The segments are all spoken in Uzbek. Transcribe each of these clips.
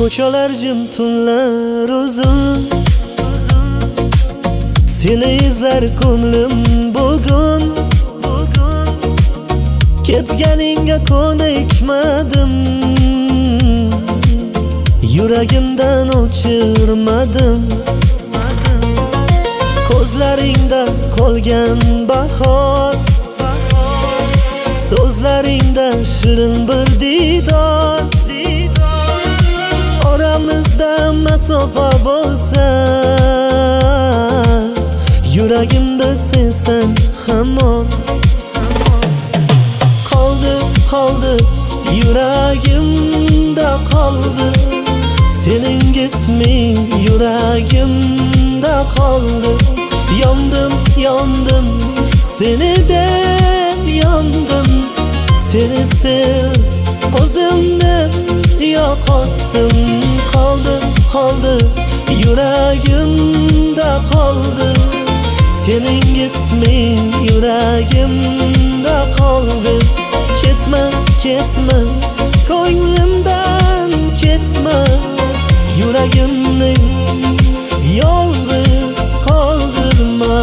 Ko'chalar jim, tunlar uzun, seni izlar ko'nglim bugun. Ketganingga ko'nikmadim, yuragimdan o'chirmadim. Ko'zlaringda qolgan bahor, so'zlaringda shirin bir didor. Oramizda masofa bo'lsa, yuragimda sensan hamon. Qoldi, yuragimda qoldi, sening isming yuragimda qoldi. Yondim, seni deb yondim, seni sev, o'zimni yo'qotdim. Qoldi, yuragimda qoldi, sening isming yuragimda qoldi. Ketma, ko'nglimdan ketma, yuragimni yolg'iz qoldirma.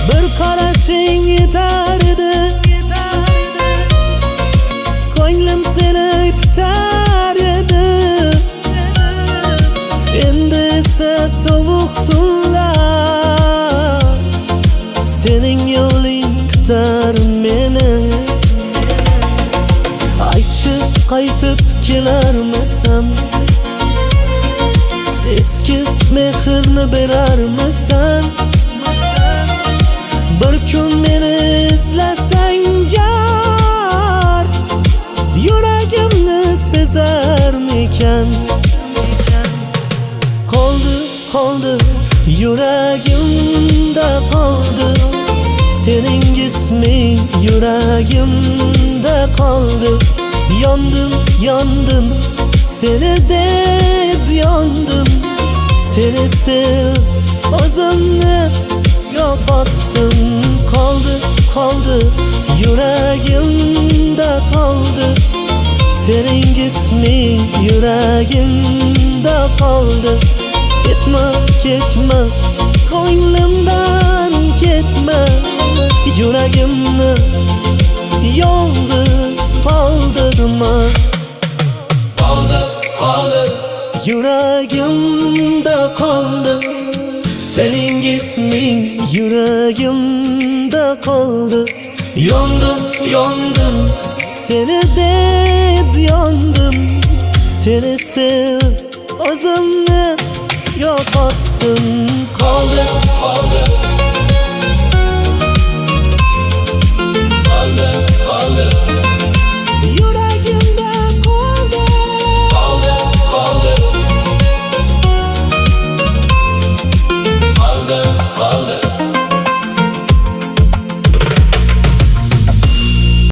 Bir qarashing yetardi, ko'nglim seni kutar edi. Endi esa sovuq tunlar, sening yo'ling kutar meni. Aytchi, qaytib kelarmisan? Eski mehrni berarmisan? Bir kun meni izlasang gar, yuragimni sezarmikan? Qoldi, yuragimda qoldi, sening isming yuragimda qoldi. Yondim, seni deb yondim, seni sev, o'zimni yo'qotdim. Qoldi, yuragimda qoldi, sening isming yuragimda qoldi. Ketma, ko'nglimdan ketma, yuragimni yolg'iz qoldirma. Qoldi, yuragimda qoldi, sening isming yuragimda qoldi. Yondim, seni deb yondim, seni sev, o'zimni yo'qotdim. qoldi,